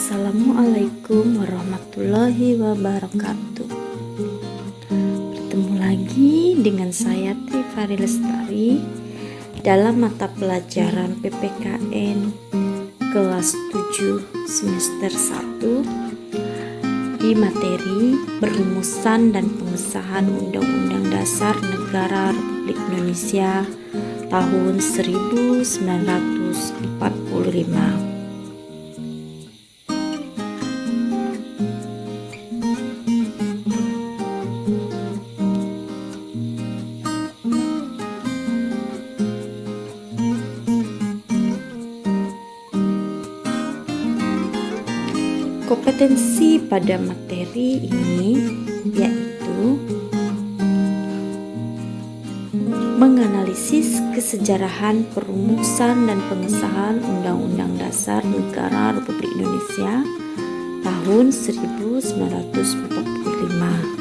Assalamualaikum warahmatullahi wabarakatuh. Bertemu lagi dengan saya Trifari Lestari dalam mata pelajaran PPKN kelas 7 semester 1 di materi perumusan dan pengesahan Undang-Undang Dasar Negara Republik Indonesia tahun 1945. Kompetensi pada materi ini yaitu menganalisis kesejarahan perumusan dan pengesahan Undang-Undang Dasar Negara Republik Indonesia tahun 1945.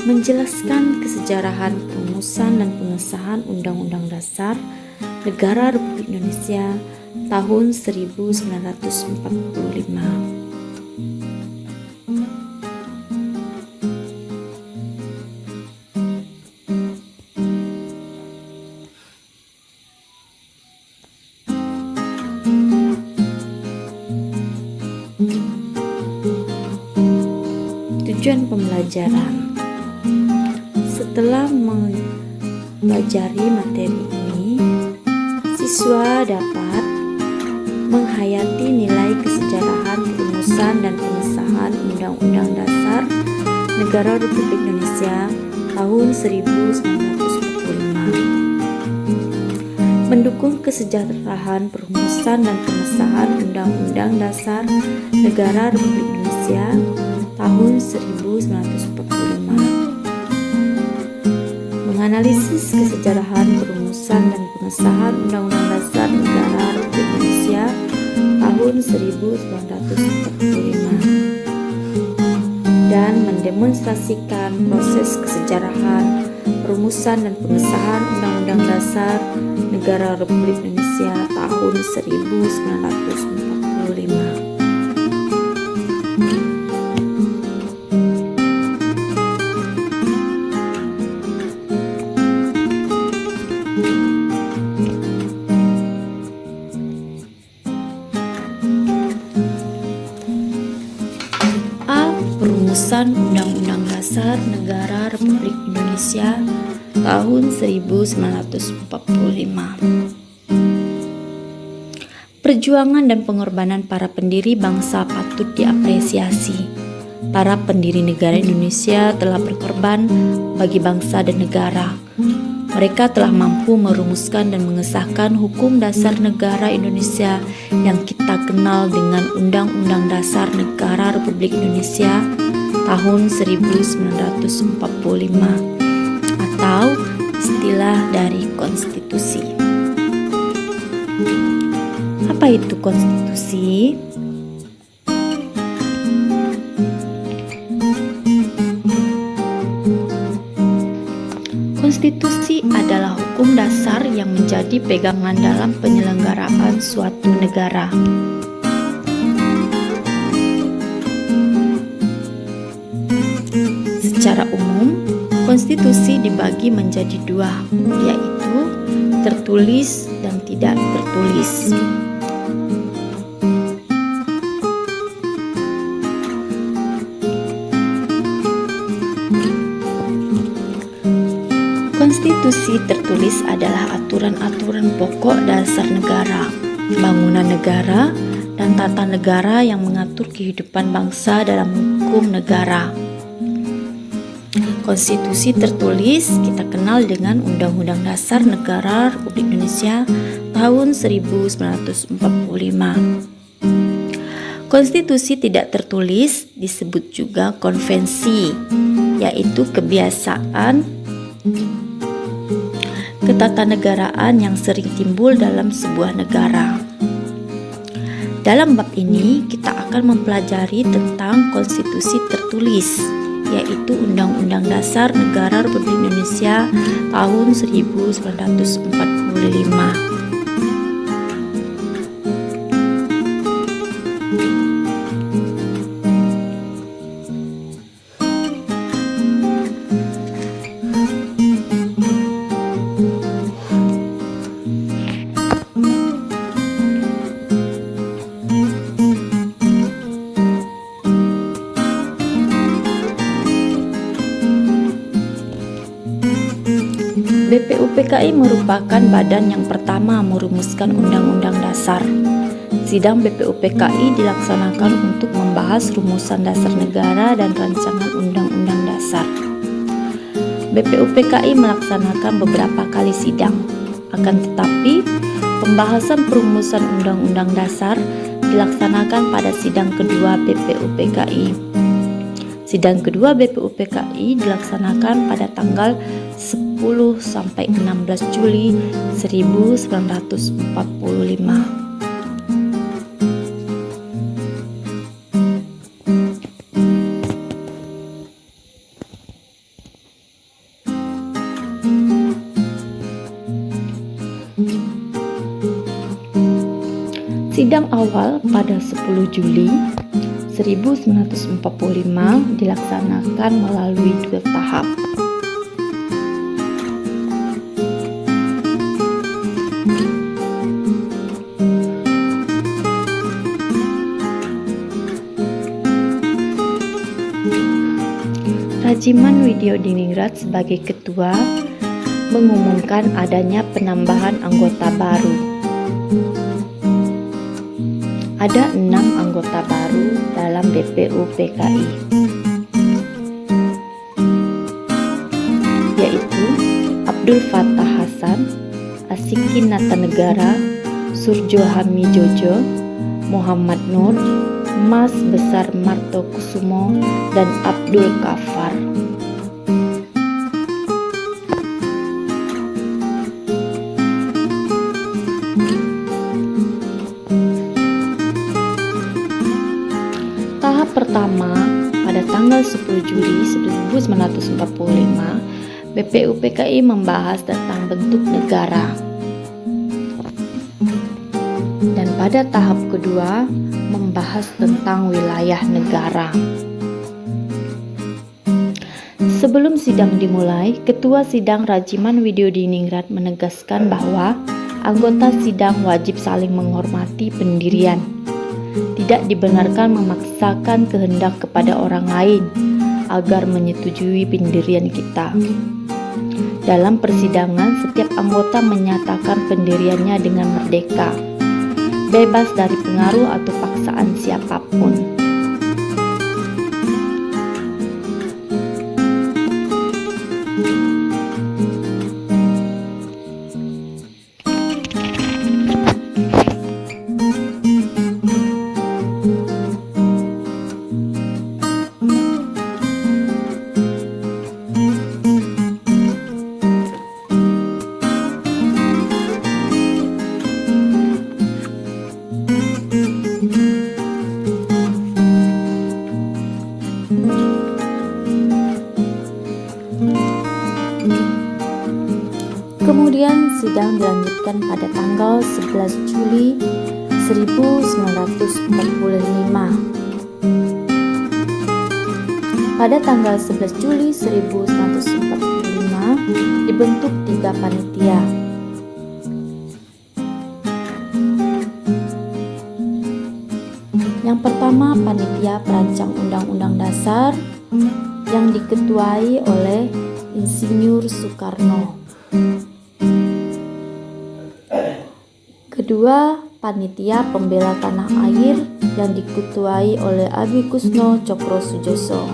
Menjelaskan kesejarahan perumusan dan pengesahan Undang-Undang Dasar Negara Republik Indonesia tahun 1945. Tujuan pembelajaran. Setelah mempelajari materi ini, siswa dapat menghayati nilai kesejarahan perumusan dan pengesahan Undang-Undang Dasar Negara Republik Indonesia tahun 1945. Mendukung kesejarahan perumusan dan pengesahan Undang-Undang Dasar Negara Republik Indonesia tahun 1945. Menganalisis kesejarahan perumusan dan pengesahan Undang-Undang Dasar Negara Republik Indonesia tahun 1945 dan mendemonstrasikan proses kesejarahan perumusan dan pengesahan Undang-Undang Dasar Negara Republik Indonesia tahun 1945. Perumusan Undang-Undang Dasar Negara Republik Indonesia tahun 1945. Perjuangan dan pengorbanan para pendiri bangsa patut diapresiasi. Para pendiri negara Indonesia telah berkorban bagi bangsa dan negara. Mereka telah mampu merumuskan dan mengesahkan hukum dasar negara Indonesia yang kita kenal dengan Undang-Undang Dasar Negara Republik Indonesia tahun 1945 atau istilah dari konstitusi. Apa itu konstitusi? Konstitusi adalah hukum dasar yang menjadi pegangan dalam penyelenggaraan suatu negara. Secara umum, konstitusi dibagi menjadi dua, yaitu tertulis dan tidak tertulis. Konstitusi tertulis adalah aturan-aturan pokok dasar negara, bangunan negara, dan tata negara yang mengatur kehidupan bangsa dalam hukum negara. Konstitusi tertulis kita kenal dengan Undang-Undang Dasar Negara Republik Indonesia tahun 1945. Konstitusi tidak tertulis disebut juga konvensi, yaitu kebiasaan ketatanegaraan yang sering timbul dalam sebuah negara. Dalam bab ini kita akan mempelajari tentang konstitusi tertulis, yaitu Undang-Undang Dasar Negara Republik Indonesia tahun 1945. BPUPKI merupakan badan yang pertama merumuskan Undang-Undang Dasar. Sidang BPUPKI dilaksanakan untuk membahas rumusan dasar negara dan rancangan Undang-Undang Dasar. BPUPKI melaksanakan beberapa kali sidang, akan tetapi pembahasan perumusan Undang-Undang Dasar dilaksanakan pada sidang kedua BPUPKI. Sidang kedua BPUPKI dilaksanakan pada tanggal 10 sampai 16 Juli 1945. Sidang awal pada 10 Juli 1945 dilaksanakan melalui 2 tahap. Rajiman Widyodiningrat sebagai ketua mengumumkan adanya penambahan anggota baru. Ada 6 anggota baru dalam BPUPKI, yaitu Abdul Fattah Hasan, Asikin Natanegara, Surjo Hamijojo, Muhammad Nur, Mas Besar Martokusumo, dan Abdul Kafar. Tahap pertama, pada tanggal 10 Juli 1945, BPUPKI membahas tentang bentuk negara. Dan pada tahap kedua, membahas tentang wilayah negara. Sebelum sidang dimulai, Ketua Sidang Rajiman Widyodiningrat menegaskan bahwa anggota sidang wajib saling menghormati pendirian. Tidak dibenarkan memaksakan kehendak kepada orang lain agar menyetujui pendirian kita. Dalam persidangan, setiap anggota menyatakan pendiriannya dengan merdeka, bebas dari pengaruh atau paksaan siapapun. Kemudian sidang dilanjutkan pada tanggal 11 Juli 1945. Pada tanggal 11 Juli 1945 dibentuk 3 panitia. Yang pertama, panitia perancang Undang-Undang Dasar yang diketuai oleh Insinyur Soekarno. Kedua, panitia pembela tanah air yang diketuai oleh Abi Kusno Cokrosujoso.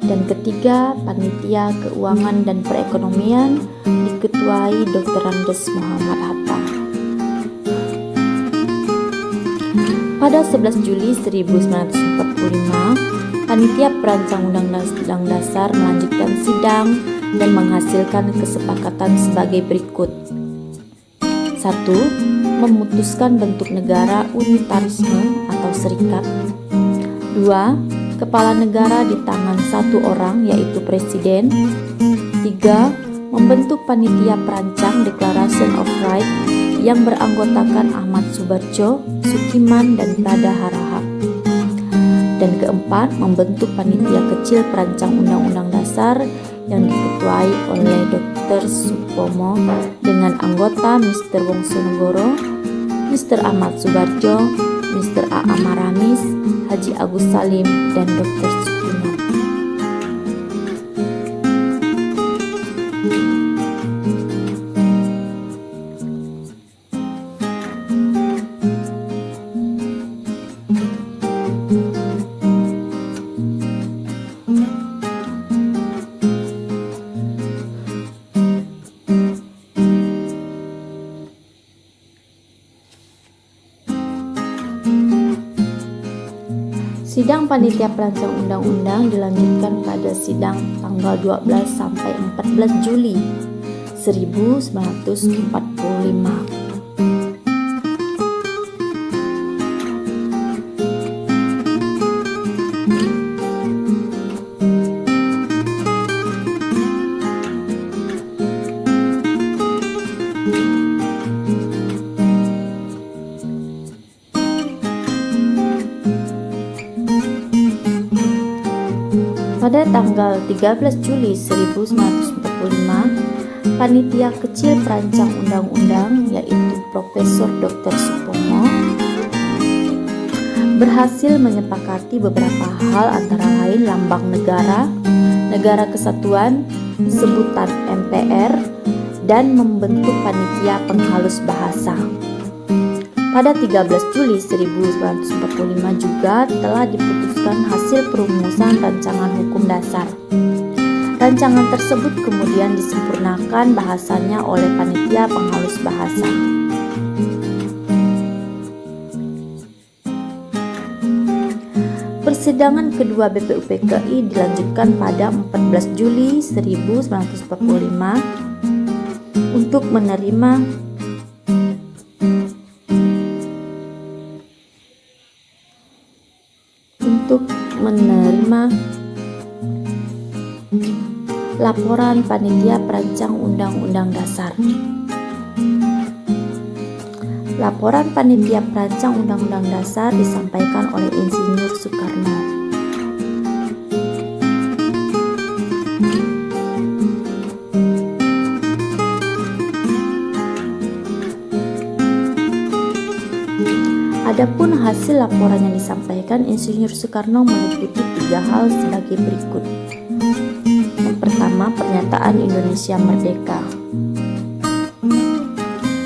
Dan ketiga, panitia keuangan dan perekonomian diketuai Dr. Andes Muhammad Hatta. Pada 11 Juli 1945, panitia perancang Undang-Undang Dasar melanjutkan sidang dan menghasilkan kesepakatan sebagai berikut. 1. Memutuskan bentuk negara unitarisme atau serikat. 2. Kepala negara di tangan satu orang, yaitu Presiden. 3. Membentuk panitia perancang Declaration of Rights yang beranggotakan Ahmad Subarjo, Sukiman, dan Prada Harahap. Dan keempat, membentuk panitia kecil perancang Undang-Undang Dasar yang diketuai oleh Dr. Supomo dengan anggota Mr. Wongsonegoro, Mr. Ahmad Subarjo, Mr. A.A. Maramis, Haji Agus Salim, dan Dr. Sukiman. Sidang panitia perancang undang-undang dilanjutkan pada sidang tanggal 12 sampai 14 Juli 1945. Pada tanggal 13 Juli 1945, panitia kecil perancang undang-undang, yaitu Profesor Dr. Supomo, berhasil menyepakati beberapa hal, antara lain lambang negara, negara kesatuan, sebutan MPR, dan membentuk panitia penghalus bahasa. Pada 13 Juli 1945 juga telah diputuskan hasil perumusan rancangan hukum dasar. Rancangan tersebut kemudian disempurnakan bahasanya oleh panitia penghalus bahasa. Persidangan kedua BPUPKI dilanjutkan pada 14 Juli 1945 untuk menerima laporan panitia perancang Undang-Undang Dasar. Laporan panitia perancang Undang-Undang Dasar disampaikan oleh Insinyur Soekarno. Adapun hasil laporan yang disampaikan Insinyur Soekarno meliputi 3 hal sebagai berikut. Yang pertama, pernyataan Indonesia Merdeka.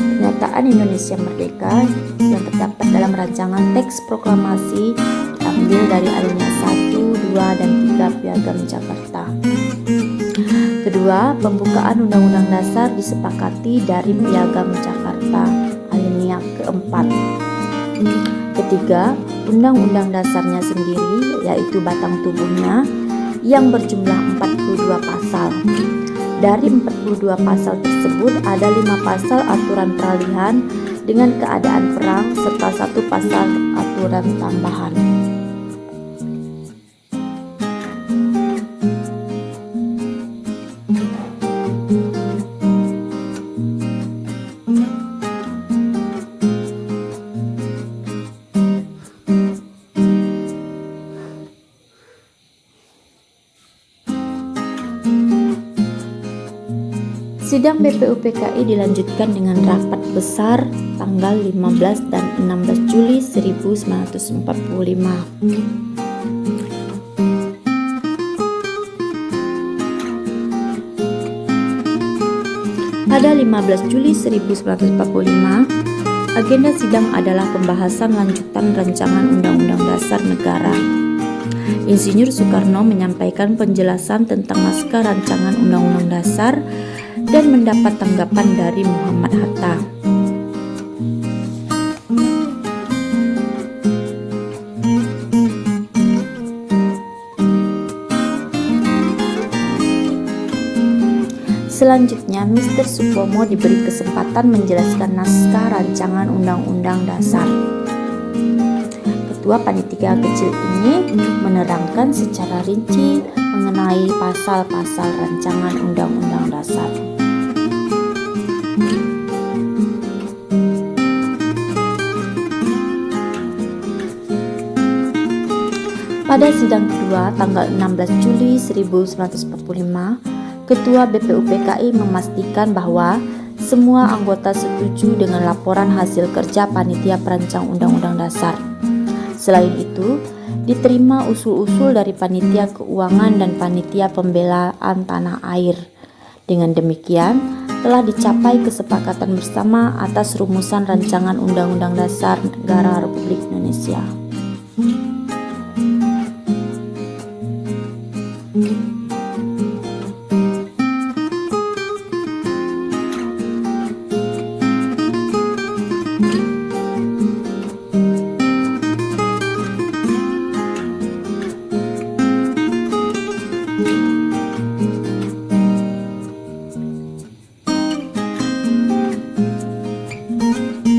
Pernyataan Indonesia Merdeka yang terdapat dalam rancangan teks proklamasi diambil dari alinea 1, 2, dan 3 Piagam Jakarta. Kedua, pembukaan Undang-Undang Dasar disepakati dari Piagam Jakarta, alinea keempat. Ketiga, Undang-Undang Dasarnya sendiri, yaitu batang tubuhnya yang berjumlah 42 pasal. Dari 42 pasal tersebut ada 5 pasal aturan peralihan dengan keadaan perang serta 1 pasal aturan tambahan. Sidang BPUPKI dilanjutkan dengan rapat besar tanggal 15 dan 16 Juli 1945. Pada 15 Juli 1945, agenda sidang adalah pembahasan lanjutan rancangan Undang-Undang Dasar Negara. Insinyur Soekarno menyampaikan penjelasan tentang naskah rancangan Undang-Undang Dasar dan mendapat tanggapan dari Muhammad Hatta. Selanjutnya, Mr. Supomo diberi kesempatan menjelaskan naskah rancangan Undang-Undang Dasar. Ketua panitia kecil ini menerangkan secara rinci mengenai pasal-pasal rancangan Undang-Undang Dasar. Pada sidang kedua tanggal 16 Juli 1945, Ketua BPUPKI memastikan bahwa semua anggota setuju dengan laporan hasil kerja Panitia Perancang Undang-Undang Dasar. Selain itu, diterima usul-usul dari Panitia Keuangan dan Panitia Pembelaan Tanah Air. Dengan demikian, telah dicapai kesepakatan bersama atas rumusan rancangan Undang-Undang Dasar Negara Republik Indonesia.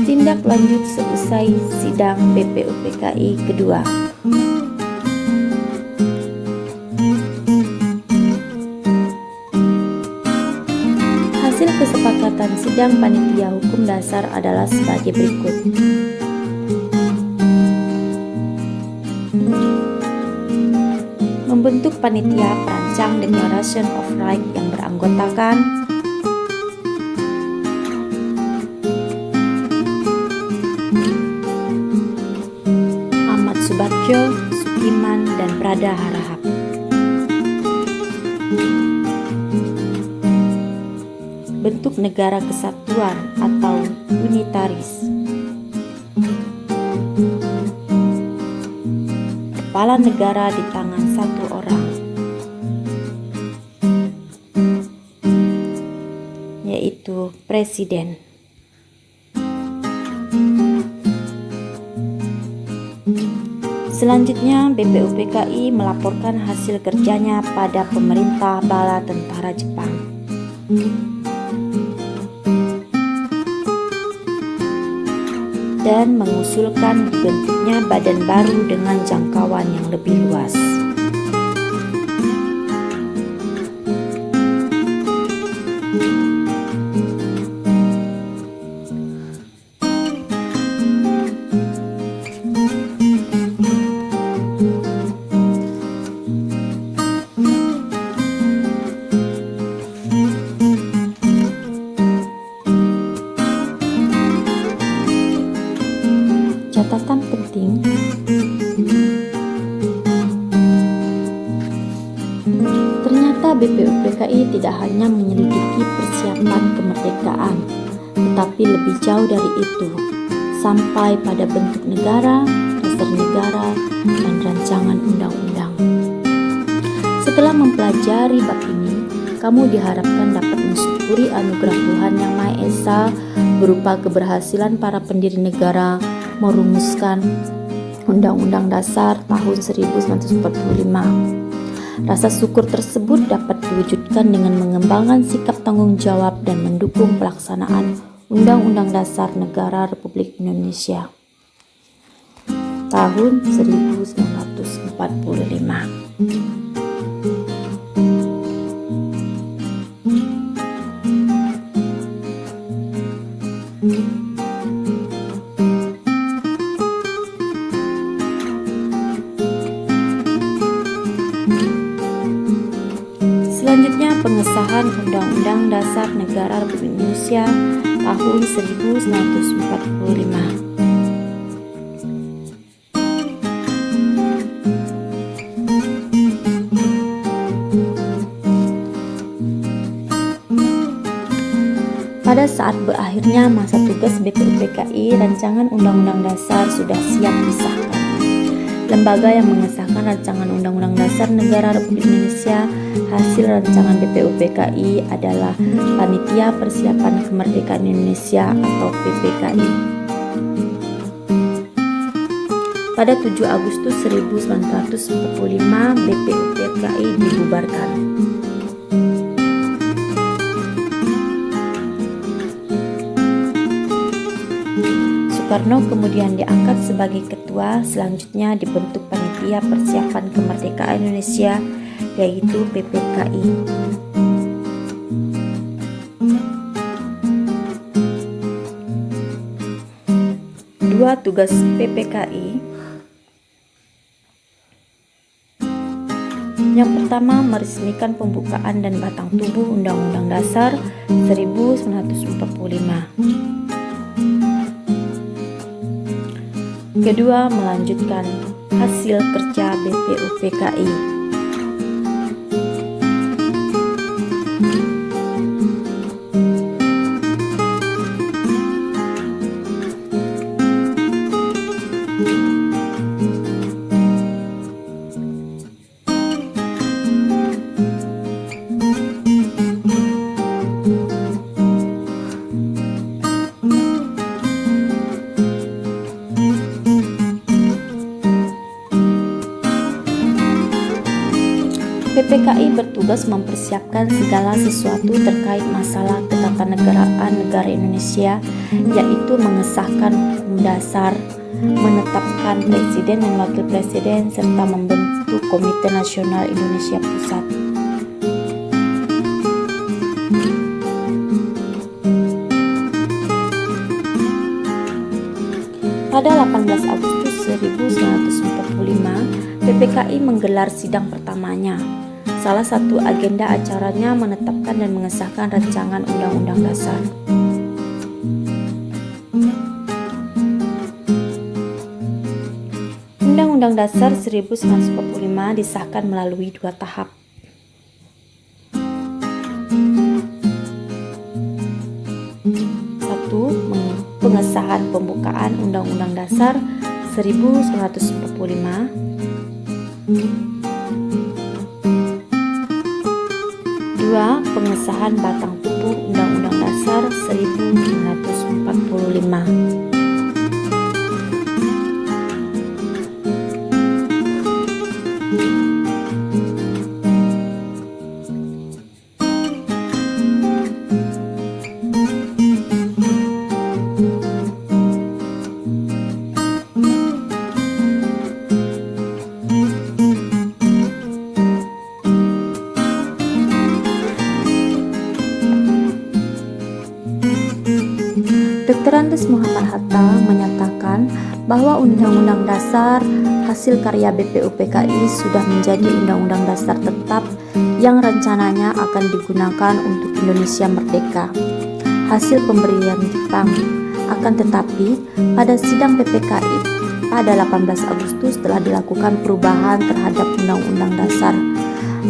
Tindak lanjut seusai sidang BPUPKI kedua. Hasil kesepakatan sidang Panitia Hukum Dasar adalah sebagai berikut. Membentuk Panitia Perancang Declaration of Right yang beranggotakan Subatjo, Sukiman, dan Prada Harahap. Bentuk negara kesatuan atau unitaris. Kepala negara di tangan satu orang, yaitu Presiden. Selanjutnya, BPUPKI melaporkan hasil kerjanya pada pemerintah bala tentara Jepang. Dan mengusulkan dibentuknya badan baru dengan jangkauan yang lebih luas. Catatan penting, ternyata BPUPKI tidak hanya menyelidiki persiapan kemerdekaan, tetapi lebih jauh dari itu, sampai pada bentuk negara, dasar negara, dan rancangan undang-undang. Setelah mempelajari bab ini, kamu diharapkan dapat mensyukuri anugerah Tuhan Yang Maha Esa berupa keberhasilan para pendiri negara merumuskan Undang-Undang Dasar tahun 1945. Rasa syukur tersebut dapat diwujudkan dengan mengembangkan sikap tanggung jawab dan mendukung pelaksanaan Undang-Undang Dasar Negara Republik Indonesia tahun 1945. Selanjutnya, pengesahan Undang-Undang Dasar Negara Republik Indonesia tahun 1945. Pada saat berakhirnya masa tugas BPUPKI, rancangan Undang-Undang Dasar sudah siap disahkan. Lembaga yang mengesahkan rancangan Undang-Undang Dasar Negara Republik Indonesia hasil rancangan BPUPKI adalah Panitia Persiapan Kemerdekaan Indonesia atau PPKI. Pada 7 Agustus 1945, BPUPKI dibubarkan. Soekarno kemudian diangkat sebagai ketua. Selanjutnya dibentuk Panitia Persiapan Kemerdekaan Indonesia, yaitu PPKI. Dua tugas PPKI. Yang pertama, meresmikan pembukaan dan batang tubuh Undang-Undang Dasar 1945. Kedua, melanjutkan hasil kerja BPUPKI. PPKI bertugas mempersiapkan segala sesuatu terkait masalah ketatanegaraan negara Indonesia, yaitu mengesahkan hukum dasar, menetapkan presiden dan wakil presiden, serta membentuk Komite Nasional Indonesia Pusat. Pada 18 Agustus 1945, PPKI menggelar sidang pertamanya. Salah satu agenda acaranya menetapkan dan mengesahkan rancangan Undang-Undang Dasar. Undang-Undang Dasar 1945 disahkan melalui 2 tahap. Satu, pengesahan pembukaan Undang-Undang Dasar 1945. Dua, pengesahan batang tubuh Undang-Undang Dasar 1945. Dr. Andes Muhammad Hatta menyatakan bahwa Undang-Undang Dasar hasil karya BPUPKI sudah menjadi Undang-Undang Dasar tetap yang rencananya akan digunakan untuk Indonesia merdeka, hasil pemberian Jepang. Akan tetapi, pada sidang PPKI pada 18 Agustus telah dilakukan perubahan terhadap Undang-Undang Dasar.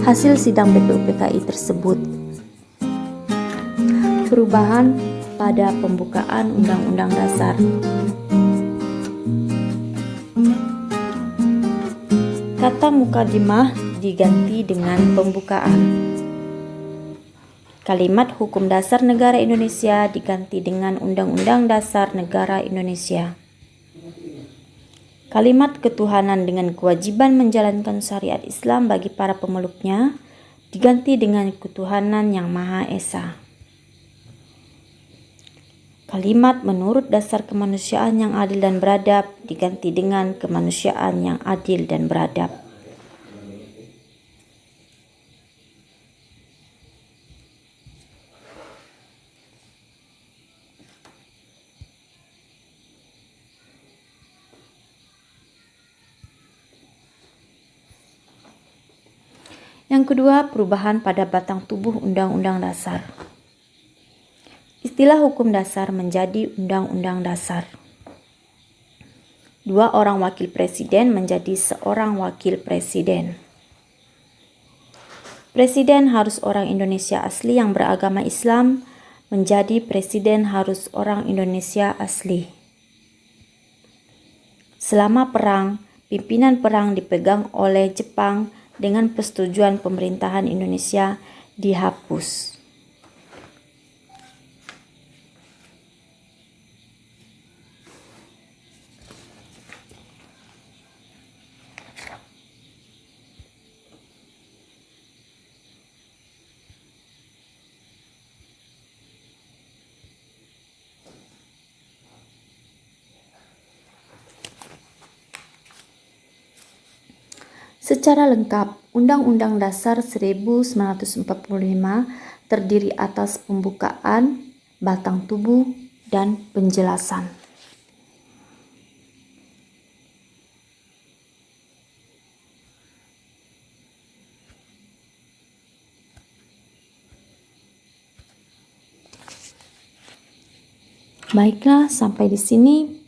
Hasil sidang BPUPKI tersebut, perubahan pada pembukaan Undang-Undang Dasar. Kata mukadimah diganti dengan pembukaan. Kalimat Hukum Dasar Negara Indonesia diganti dengan Undang-Undang Dasar Negara Indonesia. Kalimat ketuhanan dengan kewajiban menjalankan syariat Islam bagi para pemeluknya diganti dengan ketuhanan yang Maha Esa. Kalimat menurut dasar kemanusiaan yang adil dan beradab diganti dengan kemanusiaan yang adil dan beradab. Yang kedua, perubahan pada batang tubuh Undang-Undang Dasar. Istilah hukum dasar menjadi Undang-Undang Dasar. 2 orang wakil presiden menjadi 1 wakil presiden. Presiden harus orang Indonesia asli yang beragama Islam, menjadi presiden harus orang Indonesia asli. Selama perang, pimpinan perang dipegang oleh Jepang dengan persetujuan pemerintahan Indonesia dihapus. Secara lengkap, Undang-Undang Dasar 1945 terdiri atas pembukaan, batang tubuh, dan penjelasan. Baiklah, sampai di sini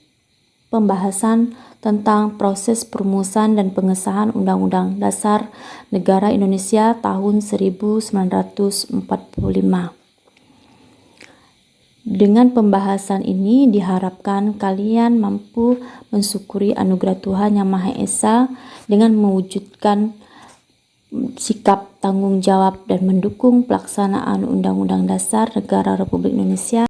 pembahasan tentang proses perumusan dan pengesahan Undang-Undang Dasar Negara Indonesia tahun 1945. Dengan pembahasan ini diharapkan kalian mampu mensyukuri anugerah Tuhan Yang Maha Esa dengan mewujudkan sikap tanggung jawab dan mendukung pelaksanaan Undang-Undang Dasar Negara Republik Indonesia